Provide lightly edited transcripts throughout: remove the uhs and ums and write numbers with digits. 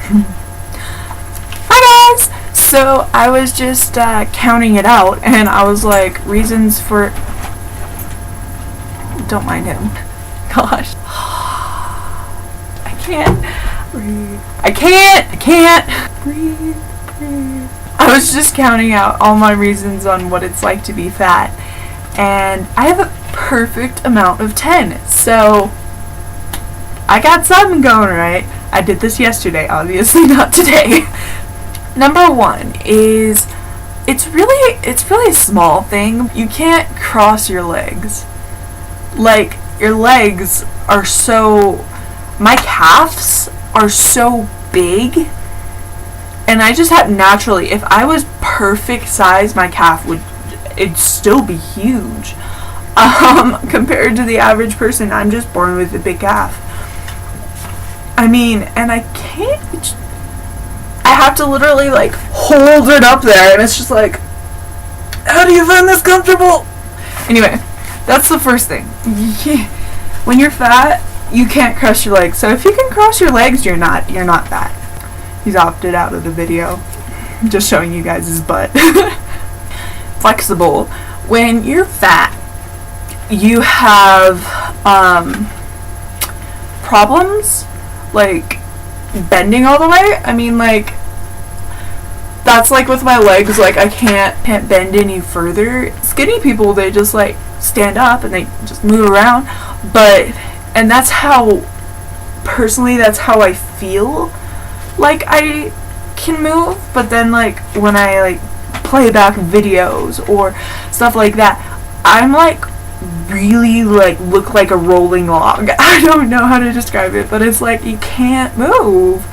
Hi guys! So I was just counting it out, and I was like, reasons for... Don't mind him. Gosh. I can't breathe. I can't breathe. I was just counting out all my reasons on what it's like to be fat, and I have a perfect amount of 10, so I got something going right. I did this yesterday, obviously not today. Number 1 is it's really a small thing. You can't cross your legs. Like, your legs are so, my calves are so big, and I just have naturally, if I was perfect size, my calf it'd still be huge. Compared to the average person, I'm just born with a big calf. I mean, and I have to literally like hold it up there, and it's just like, how do you find this comfortable? Anyway, that's the first thing. When you're fat, you can't cross your legs. So if you can cross your legs, you're not fat. He's opted out of the video. I'm just showing you guys his butt. Flexible. When you're fat, you have problems like bending all the way. I mean, like, that's like with my legs, like I can't bend any further. Skinny people, they just like stand up and they just move around, and that's how, personally, that's how I feel like I can move. But then like when I like play back videos or stuff like that, I'm like really like look like a rolling log. I don't know how to describe it, but it's like you can't move.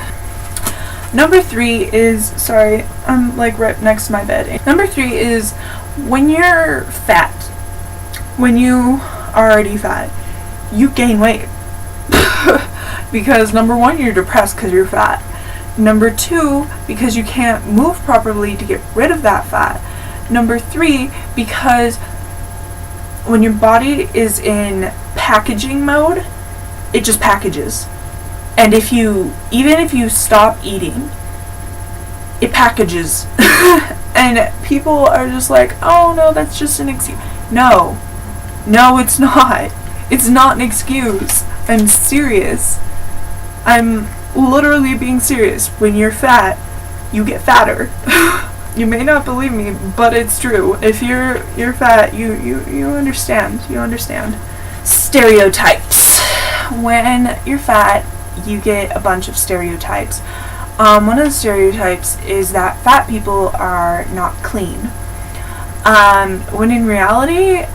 Number 3 is, sorry, I'm like right next to my bed. Number 3 is when you're fat, when you are already fat, you gain weight. Because number 1, you're depressed because you're fat. Number 2, because you can't move properly to get rid of that fat. Number 3, because when your body is in packaging mode, it just packages. And even if you stop eating, it packages. And people are just like, oh no, that's just an excuse. No, it's not. It's not an excuse. I'm serious. I'm literally being serious. When you're fat, you get fatter. You may not believe me, but it's true. If you're fat, you understand. You understand. Stereotypes. When you're fat, you get a bunch of stereotypes. One of the stereotypes is that fat people are not clean. When in reality,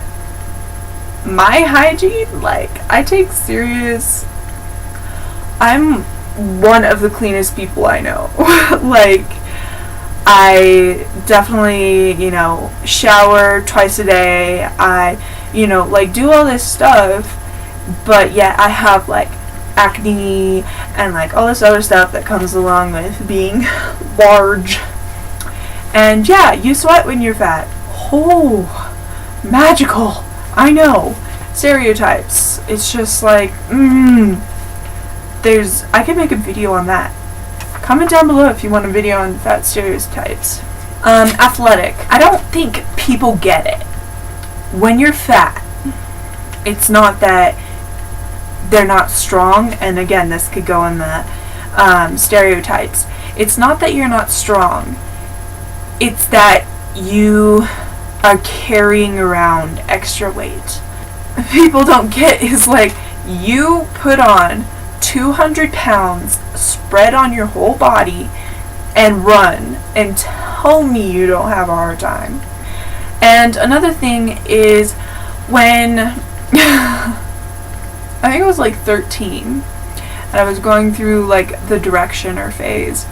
my hygiene, like, I take serious. I'm one of the cleanest people I know. Like, I definitely, shower twice a day. I, like, do all this stuff, but yet I have, like, acne and, like, all this other stuff that comes along with being large. And, yeah, you sweat when you're fat. Oh, magical. I know. Stereotypes. It's just like, I could make a video on that. Comment down below if you want a video on fat stereotypes. Athletic. I don't think people get it. When you're fat, it's not that they're not strong, and again, this could go in the stereotypes. It's not that you're not strong. It's that you are carrying around extra weight. People don't get is like, you put on 200 pounds spread on your whole body and run and tell me you don't have a hard time. And another thing is when I think I was like 13 and I was going through like the Directioner phase.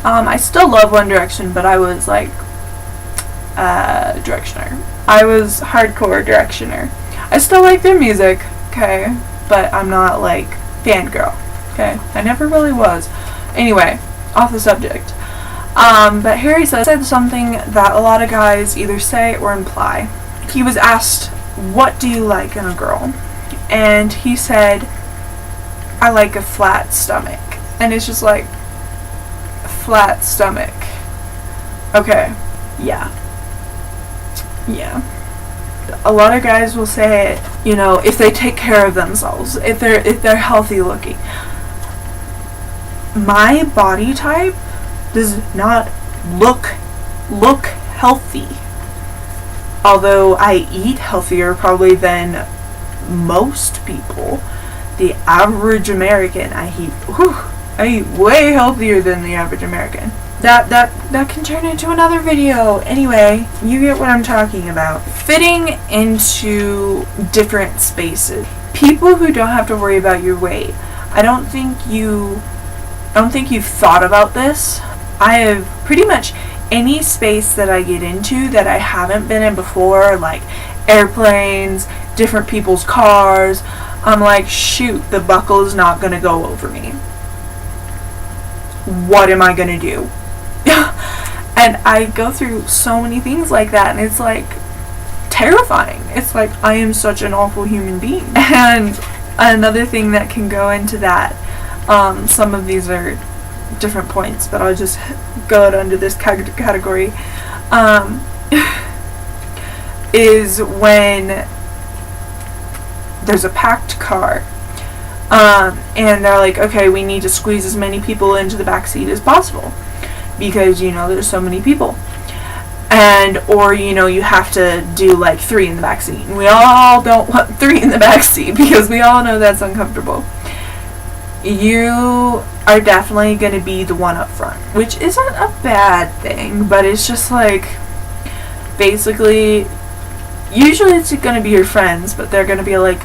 I still love One Direction, but I was like Directioner. I was hardcore Directioner. I still like their music, okay, but I'm not like fangirl, okay? I never really was. Anyway, off the subject. But Harry said something that a lot of guys either say or imply. He was asked, what do you like in a girl? And he said, I like a flat stomach. And it's just like, flat stomach. Okay, yeah. A lot of guys will say, you know, if they take care of themselves, if they're healthy looking. My body type does not look healthy. Although I eat healthier probably than most people. The average American, I eat way healthier than the average American. That can turn into another video. Anyway, you get what I'm talking about. Fitting into different spaces. People who don't have to worry about your weight. I don't think you've thought about this. I have pretty much any space that I get into that I haven't been in before, like airplanes, different people's cars, I'm like, shoot, the buckle is not gonna go over me. What am I gonna do? And I go through so many things like that, and it's like terrifying. It's like I am such an awful human being. And another thing that can go into that, some of these are different points, but I'll just go it under this category, is when there's a packed car, and they're like, okay, we need to squeeze as many people into the back seat as possible because, you know, there's so many people, or, you know, you have to do like 3 in the back seat, and we all don't want 3 in the back seat because we all know that's uncomfortable. You are definitely going to be the one up front, which isn't a bad thing, but it's just like, basically, usually it's going to be your friends, but they're going to be like,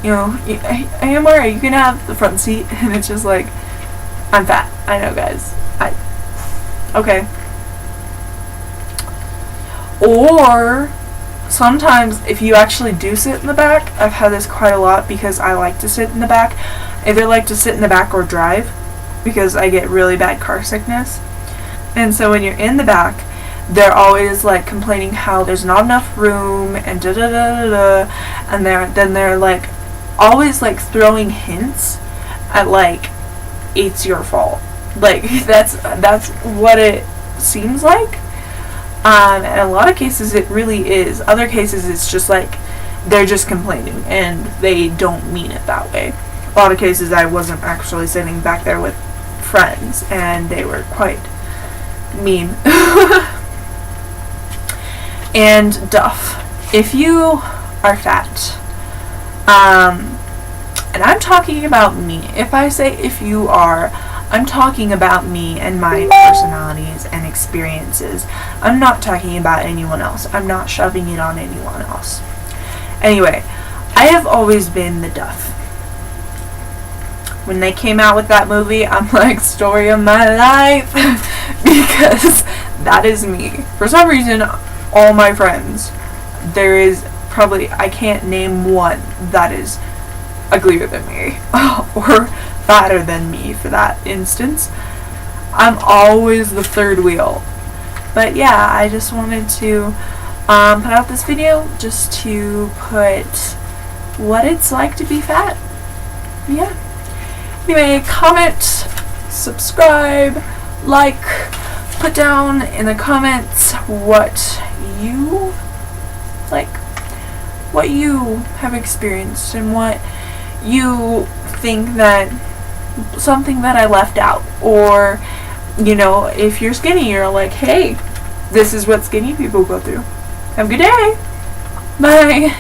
you know, hey, Amara, you can have the front seat, and it's just like, I'm fat, I know, guys, okay. Or sometimes if you actually do sit in the back, I've had this quite a lot because I like to sit in the back. Either like to sit in the back or drive because I get really bad car sickness. And so when you're in the back, they're always like complaining how there's not enough room and da da da da da, and they're like always like throwing hints at like it's your fault. Like that's what it seems like. In a lot of cases it really is. Other cases it's just like they're just complaining and they don't mean it that way. A lot of cases I wasn't actually sitting back there with friends and they were quite mean. And duff. If you are fat, and I'm talking about me. If I say if you are, I'm talking about me and my personalities and experiences. I'm not talking about anyone else. I'm not shoving it on anyone else. Anyway, I have always been the duff. When they came out with that movie, I'm like, story of my life. Because that is me. For some reason, all my friends, there is probably, I can't name one that is uglier than me. Or fatter than me, for that instance. I'm always the third wheel. But yeah, I just wanted to put out this video just to put what it's like to be fat. Yeah. Anyway, comment, subscribe, like, put down in the comments what you like, what you have experienced and what you think that something that I left out, or you know, if you're skinny, you're like, hey, this is what skinny people go through. Have a good day. Bye.